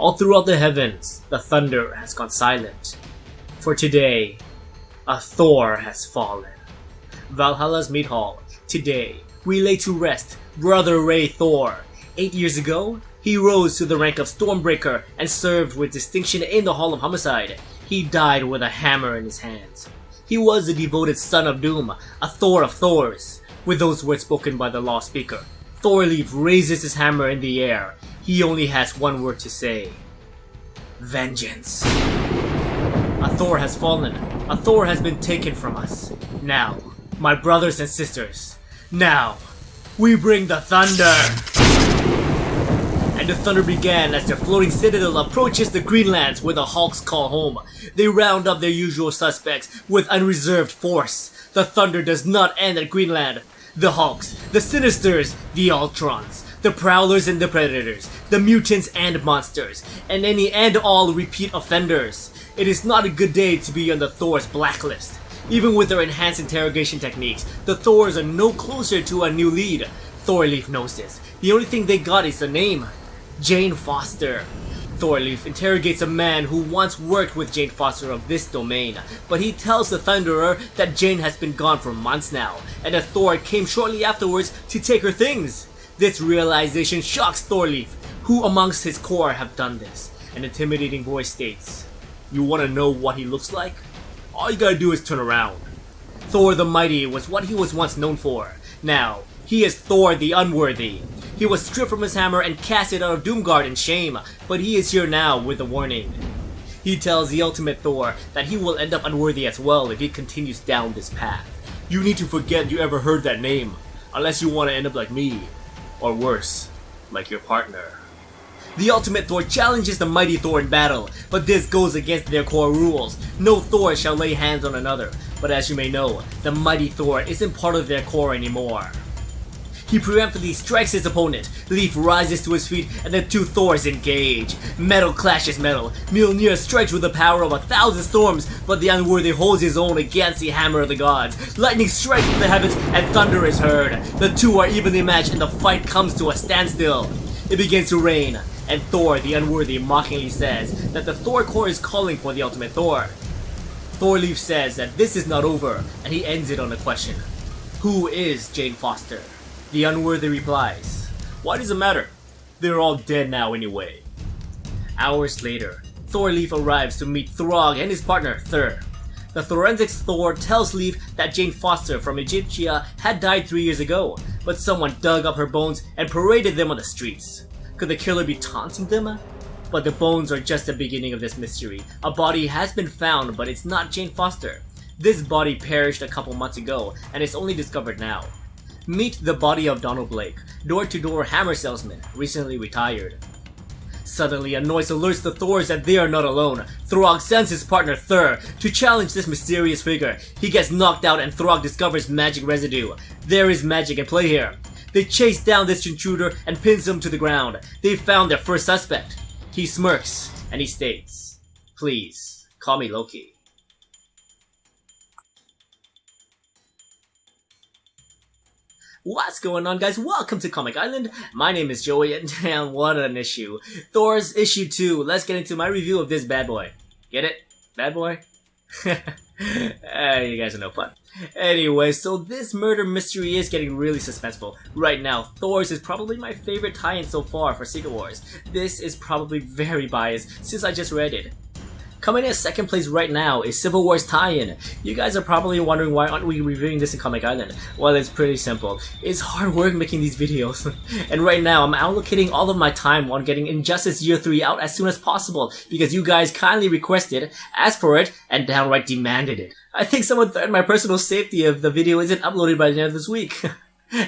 All throughout the heavens, the thunder has gone silent. For today, a Thor has fallen. Valhalla's meat hall. Today, we lay to rest Brother Ray Thor. 8 years ago, he rose to the rank of Stormbreaker and served with distinction in the Hall of Homicide. He died with a hammer in his hands. He was a devoted son of Doom, a Thor of Thors. With those words spoken by the law speaker, Thorleif raises his hammer in the air. He only has one word to say. Vengeance. A Thor has fallen. A Thor has been taken from us. Now, my brothers and sisters, now, we bring the thunder! And the thunder began as their floating citadel approaches the Greenlands where the Hulks call home. They round up their usual suspects with unreserved force. The thunder does not end at Greenland. The Hulks, the Sinisters, the Ultrons, the Prowlers and the Predators, the mutants and monsters, and any and all repeat offenders. It is not a good day to be on the Thor's blacklist. Even with their enhanced interrogation techniques, the Thors are no closer to a new lead. Thorleif knows this. The only thing they got is the name. Jane Foster. Thorleif interrogates a man who once worked with Jane Foster of this domain, but he tells the Thunderer that Jane has been gone for months now, and that Thor came shortly afterwards to take her things. This realization shocks Thorleif, who amongst his core have done this. An intimidating voice states, "You want to know what he looks like? All you gotta do is turn around." Thor the Mighty was what he was once known for. Now, he is Thor the Unworthy. He was stripped from his hammer and casted out of Doomguard in shame, but he is here now with a warning. He tells the ultimate Thor that he will end up unworthy as well if he continues down this path. You need to forget you ever heard that name, unless you want to end up like me, or worse, like your partner. The ultimate Thor challenges the mighty Thor in battle, but this goes against their core rules. No Thor shall lay hands on another, but as you may know, the mighty Thor isn't part of their core anymore. He preemptively strikes his opponent. Leif rises to his feet and the two Thors engage. Metal clashes metal. Mjolnir strikes with the power of 1,000 storms, but the unworthy holds his own against the hammer of the gods. Lightning strikes from the heavens and thunder is heard. The two are evenly matched and the fight comes to a standstill. It begins to rain, and Thor the Unworthy mockingly says that the Thor core is calling for the ultimate Thor. Thorleif says that this is not over, and he ends it on a question. Who is Jane Foster? The Unworthy replies, "Why does it matter? They're all dead now anyway." Hours later, Thorleif arrives to meet Throg and his partner, Thur. The forensics Thor tells Leif that Jane Foster from Egyptia had died 3 years ago, but someone dug up her bones and paraded them on the streets. Could the killer be taunting them? But the bones are just the beginning of this mystery. A body has been found, but it's not Jane Foster. This body perished a couple months ago, and it's only discovered now. Meet the body of Donald Blake, door-to-door hammer salesman, recently retired. Suddenly, a noise alerts the Thors that they are not alone. Throg sends his partner Thur to challenge this mysterious figure. He gets knocked out and Throg discovers magic residue. There is magic in play here. They chase down this intruder and pins him to the ground. They found their first suspect. He smirks and he states, "Please, call me Loki." What's going on, guys? Welcome to Comic Island. My name is Joey, and damn, what an issue. Thor's issue 2. Let's get into my review of this bad boy. Get it? Bad boy? You guys are no fun. Anyway, so this murder mystery is getting really suspenseful. Right now, Thors is probably my favorite tie-in so far for Secret Wars. This is probably very biased since I just read it. Coming in second place right now is Civil War's tie-in. You guys are probably wondering why aren't we reviewing this in Comic Island? Well, it's pretty simple. It's hard work making these videos. And right now, I'm allocating all of my time on getting Injustice Year 3 out as soon as possible because you guys kindly requested, asked for it, and downright demanded it. I think someone threatened my personal safety if the video isn't uploaded by the end of this week.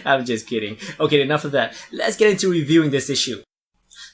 I'm just kidding. Okay, enough of that. Let's get into reviewing this issue.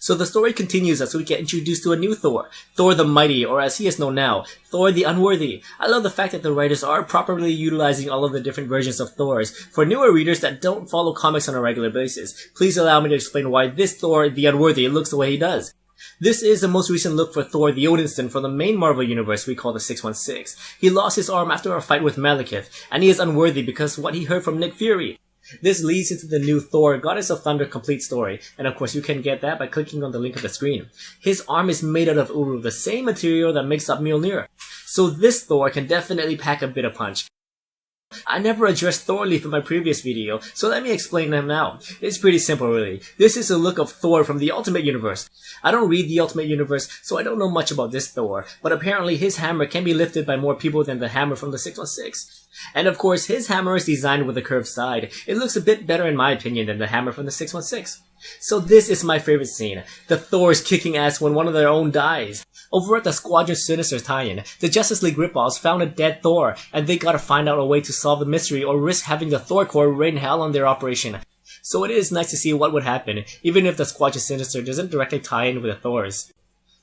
So the story continues as we get introduced to a new Thor, Thor the Mighty, or as he is known now, Thor the Unworthy. I love the fact that the writers are properly utilizing all of the different versions of Thors. For newer readers that don't follow comics on a regular basis, please allow me to explain why this Thor the Unworthy looks the way he does. This is the most recent look for Thor the Odinson from the main Marvel universe we call the 616. He lost his arm after a fight with Malekith, and he is unworthy because of what he heard from Nick Fury. This leads into the new Thor, Goddess of Thunder complete story, and of course you can get that by clicking on the link on the screen. His arm is made out of Uru, the same material that makes up Mjolnir. So this Thor can definitely pack a bit of punch. I never addressed Thor Leaf in my previous video, so let me explain them now. It's pretty simple really. This is a look of Thor from the Ultimate Universe. I don't read the Ultimate Universe, so I don't know much about this Thor, but apparently his hammer can be lifted by more people than the hammer from the 616. And of course, his hammer is designed with a curved side. It looks a bit better in my opinion than the hammer from the 616. So this is my favorite scene. The Thors kicking ass when one of their own dies. Over at the Squadron Sinister tie-in, the Justice League ripoffs found a dead Thor, and they gotta find out a way to solve the mystery or risk having the Thor Corps rain hell on their operation. So it is nice to see what would happen, even if the Squadron Sinister doesn't directly tie in with the Thors.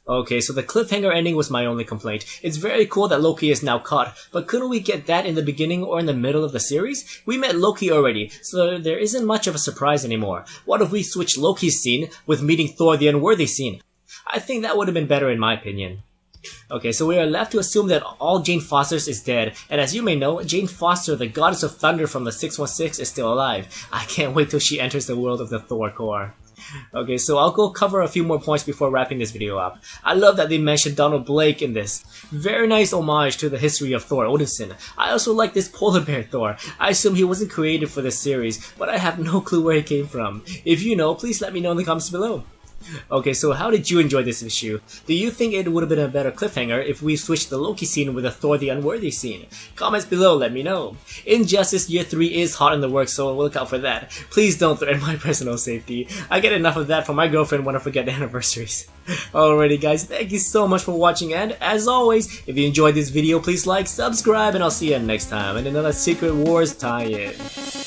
Okay, so the cliffhanger ending was my only complaint. It's very cool that Loki is now caught, but couldn't we get that in the beginning or in the middle of the series? We met Loki already, so there isn't much of a surprise anymore. What if we switch Loki's scene with meeting Thor the Unworthy scene? I think that would have been better in my opinion. Okay, so we are left to assume that all Jane Foster's is dead, and as you may know, Jane Foster, the Goddess of Thunder from the 616, is still alive. I can't wait till she enters the world of the Thor Corps. Okay, so I'll go cover a few more points before wrapping this video up. I love that they mentioned Donald Blake in this. Very nice homage to the history of Thor Odinson. I also like this polar bear Thor. I assume he wasn't created for this series, but I have no clue where he came from. If you know, please let me know in the comments below. Okay, so how did you enjoy this issue? Do you think it would have been a better cliffhanger if we switched the Loki scene with the Thor the Unworthy scene? Comments below, let me know. Injustice Year 3 is hot in the works, so look out for that. Please don't threaten my personal safety. I get enough of that from my girlfriend when I forget anniversaries. Alrighty guys, thank you so much for watching, and as always, if you enjoyed this video, please like, subscribe, and I'll see you next time in another Secret Wars tie-in.